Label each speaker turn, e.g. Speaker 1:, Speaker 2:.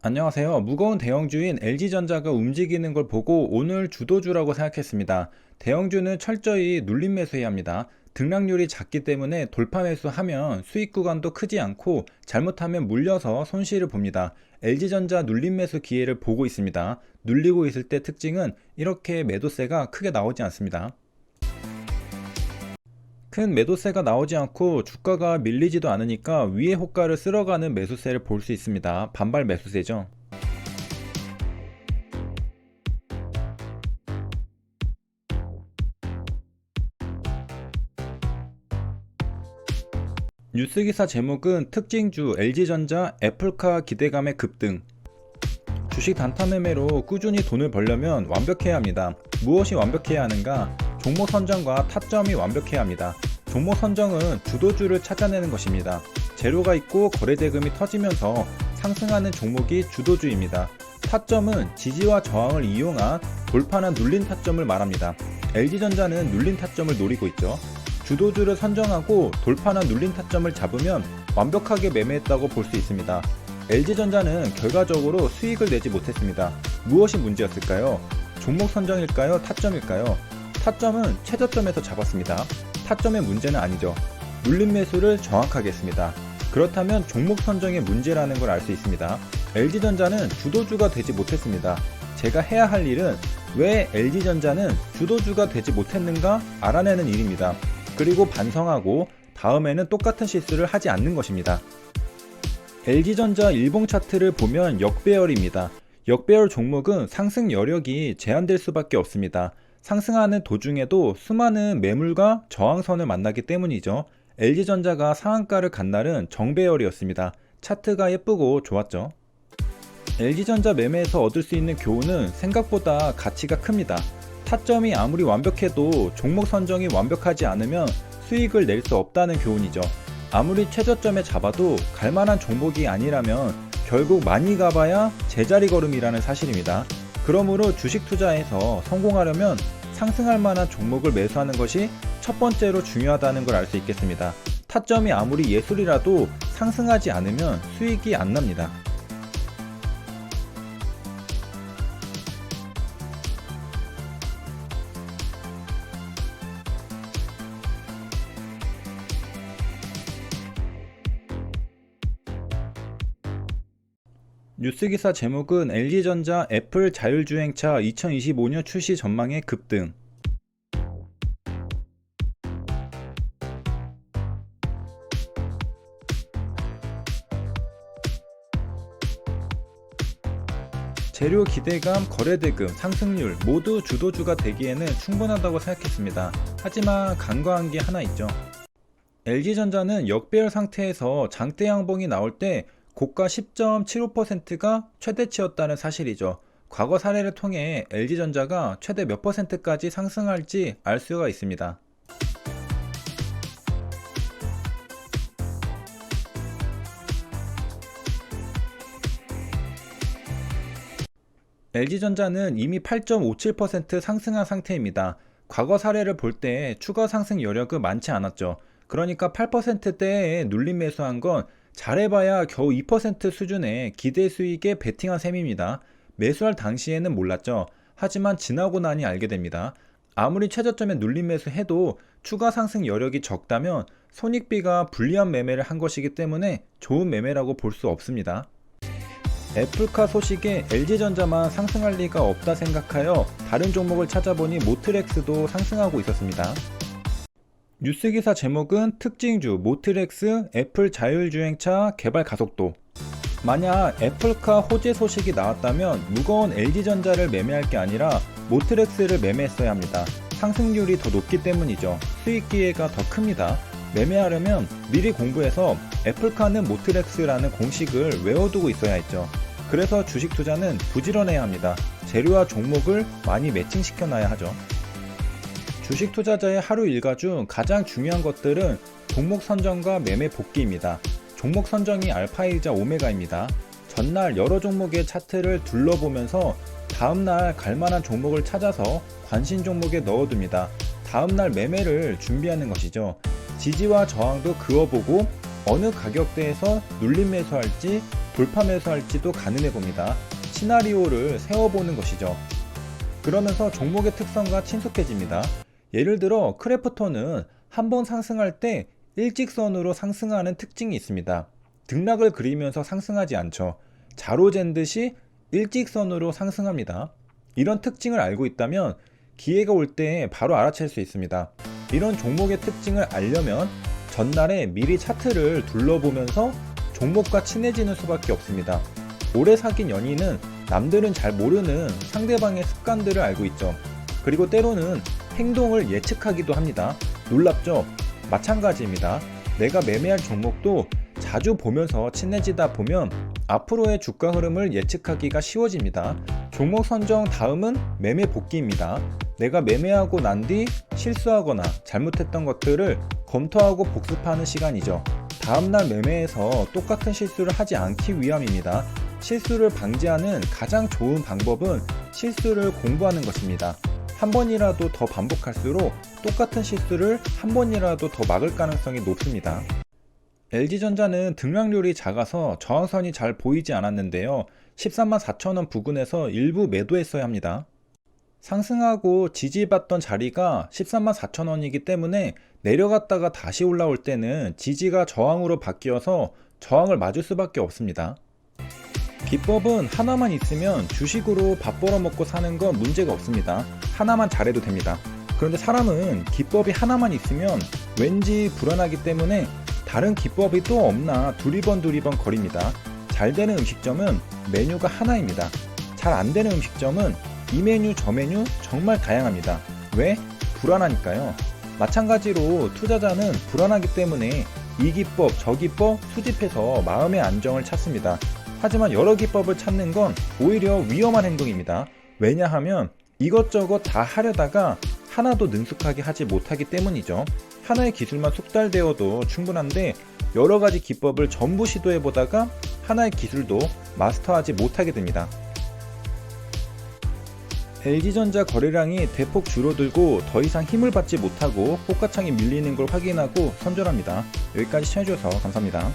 Speaker 1: 안녕하세요. 무거운 대형주인 LG전자가 움직이는 걸 보고 오늘 주도주라고 생각했습니다. 대형주는 철저히 눌림 매수해야 합니다. 등락률이 작기 때문에 돌파 매수하면 수익 구간도 크지 않고 잘못하면 물려서 손실을 봅니다. LG전자 눌림 매수 기회를 보고 있습니다. 눌리고 있을 때 특징은 이렇게 매도세가 크게 나오지 않습니다. 큰 매도세가 나오지 않고 주가가 밀리지도 않으니까 위의 호가를 쓸어가는 매수세를 볼 수 있습니다. 반발 매수세죠. 뉴스기사 제목은 특징주 LG전자 애플카 기대감의 급등. 주식 단타 매매로 꾸준히 돈을 벌려면 완벽해야 합니다. 무엇이 완벽해야 하는가? 종목 선정과 타점이 완벽해야 합니다. 종목 선정은 주도주를 찾아내는 것입니다. 재료가 있고 거래대금이 터지면서 상승하는 종목이 주도주입니다. 타점은 지지와 저항을 이용한 돌파나 눌린 타점을 말합니다. LG전자는 눌린 타점을 노리고 있죠. 주도주를 선정하고 돌파나 눌린 타점을 잡으면 완벽하게 매매했다고 볼 수 있습니다. LG전자는 결과적으로 수익을 내지 못했습니다. 무엇이 문제였을까요? 종목 선정일까요? 타점일까요? 타점은 최저점에서 잡았습니다. 타점의 문제는 아니죠. 눌림 매수를 정확하게 했습니다. 그렇다면 종목 선정의 문제라는 걸 알 수 있습니다. LG전자는 주도주가 되지 못했습니다. 제가 해야 할 일은 왜 LG전자는 주도주가 되지 못했는가 알아내는 일입니다. 그리고 반성하고 다음에는 똑같은 실수를 하지 않는 것입니다. LG전자 일봉 차트를 보면 역배열입니다. 역배열 종목은 상승 여력이 제한될 수밖에 없습니다. 상승하는 도중에도 수많은 매물과 저항선을 만나기 때문이죠. LG전자가 상한가를 간 날은 정배열이었습니다. 차트가 예쁘고 좋았죠. LG전자 매매에서 얻을 수 있는 교훈은 생각보다 가치가 큽니다. 타점이 아무리 완벽해도 종목 선정이 완벽하지 않으면 수익을 낼 수 없다는 교훈이죠. 아무리 최저점에 잡아도 갈만한 종목이 아니라면 결국 많이 가봐야 제자리 걸음이라는 사실입니다. 그러므로 주식 투자에서 성공하려면 상승할 만한 종목을 매수하는 것이 첫 번째로 중요하다는 걸 알 수 있겠습니다. 타점이 아무리 예술이라도 상승하지 않으면 수익이 안 납니다. 뉴스기사 제목은 LG전자 애플 자율주행차 2025년 출시 전망의 급등. 재료 기대감, 거래대금, 상승률 모두 주도주가 되기에는 충분하다고 생각했습니다. 하지만 간과한 게 하나 있죠. LG전자는 역배열 상태에서 장대 양봉이 나올 때 고가 10.75%가 최대치였다는 사실이죠. 과거 사례를 통해 LG전자가 최대 몇 %까지 상승할지 알 수가 있습니다. LG전자는 이미 8.57% 상승한 상태입니다. 과거 사례를 볼 때 추가 상승 여력은 많지 않았죠. 그러니까 8%대에 눌림 매수한 건 잘해봐야 겨우 2% 수준의 기대 수익에 베팅한 셈입니다. 매수할 당시에는 몰랐죠. 하지만 지나고 나니 알게 됩니다. 아무리 최저점에 눌림 매수해도 추가 상승 여력이 적다면 손익비가 불리한 매매를 한 것이기 때문에 좋은 매매라고 볼 수 없습니다. 애플카 소식에 LG전자만 상승할 리가 없다 생각하여 다른 종목을 찾아보니 모트렉스도 상승하고 있었습니다. 뉴스기사 제목은 특징주 모트렉스 애플 자율주행차 개발 가속도. 만약 애플카 호재 소식이 나왔다면 무거운 LG전자를 매매할 게 아니라 모트렉스를 매매했어야 합니다. 상승률이 더 높기 때문이죠. 수익 기회가 더 큽니다. 매매하려면 미리 공부해서 애플카는 모트렉스라는 공식을 외워두고 있어야 했죠. 그래서 주식 투자는 부지런해야 합니다. 재료와 종목을 많이 매칭시켜 놔야 하죠. 주식 투자자의 하루 일과 중 가장 중요한 것들은 종목 선정과 매매 복귀입니다. 종목 선정이 알파이자 오메가입니다. 전날 여러 종목의 차트를 둘러보면서 다음날 갈만한 종목을 찾아서 관심 종목에 넣어둡니다. 다음날 매매를 준비하는 것이죠. 지지와 저항도 그어보고 어느 가격대에서 눌림 매수할지 돌파 매수할지도 가늠해 봅니다. 시나리오를 세워보는 것이죠. 그러면서 종목의 특성과 친숙해집니다. 예를 들어 크래프톤은 한번 상승할 때 일직선으로 상승하는 특징이 있습니다. 등락을 그리면서 상승하지 않죠. 자로 잰 듯이 일직선으로 상승합니다. 이런 특징을 알고 있다면 기회가 올 때 바로 알아챌 수 있습니다. 이런 종목의 특징을 알려면 전날에 미리 차트를 둘러보면서 종목과 친해지는 수밖에 없습니다. 오래 사귄 연인은 남들은 잘 모르는 상대방의 습관들을 알고 있죠. 그리고 때로는 행동을 예측하기도 합니다. 놀랍죠? 마찬가지입니다. 내가 매매할 종목도 자주 보면서 친해지다 보면 앞으로의 주가 흐름을 예측하기가 쉬워집니다. 종목 선정 다음은 매매 복귀입니다. 내가 매매하고 난 뒤 실수하거나 잘못했던 것들을 검토하고 복습하는 시간이죠. 다음날 매매에서 똑같은 실수를 하지 않기 위함입니다. 실수를 방지하는 가장 좋은 방법은 실수를 공부하는 것입니다. 한 번이라도 더 반복할수록 똑같은 실수를 한 번이라도 더 막을 가능성이 높습니다. LG전자는 등락률이 작아서 저항선이 잘 보이지 않았는데요. 13만 4천원 부근에서 일부 매도했어야 합니다. 상승하고 지지받던 자리가 13만 4천원이기 때문에 내려갔다가 다시 올라올 때는 지지가 저항으로 바뀌어서 저항을 맞을 수밖에 없습니다. 기법은 하나만 있으면 주식으로 밥 벌어먹고 사는 건 문제가 없습니다. 하나만 잘해도 됩니다. 그런데 사람은 기법이 하나만 있으면 왠지 불안하기 때문에 다른 기법이 또 없나 두리번 거립니다. 잘 되는 음식점은 메뉴가 하나입니다. 잘 안 되는 음식점은 이 메뉴 저 메뉴 정말 다양합니다. 왜? 불안하니까요. 마찬가지로 투자자는 불안하기 때문에 이 기법 저 기법 수집해서 마음의 안정을 찾습니다. 하지만 여러 기법을 찾는 건 오히려 위험한 행동입니다. 왜냐하면 이것저것 다 하려다가 하나도 능숙하게 하지 못하기 때문이죠. 하나의 기술만 숙달되어도 충분한데 여러 가지 기법을 전부 시도해보다가 하나의 기술도 마스터하지 못하게 됩니다. LG전자 거래량이 대폭 줄어들고 더 이상 힘을 받지 못하고 호가창이 밀리는 걸 확인하고 선절합니다. 여기까지 시청해주셔서 감사합니다.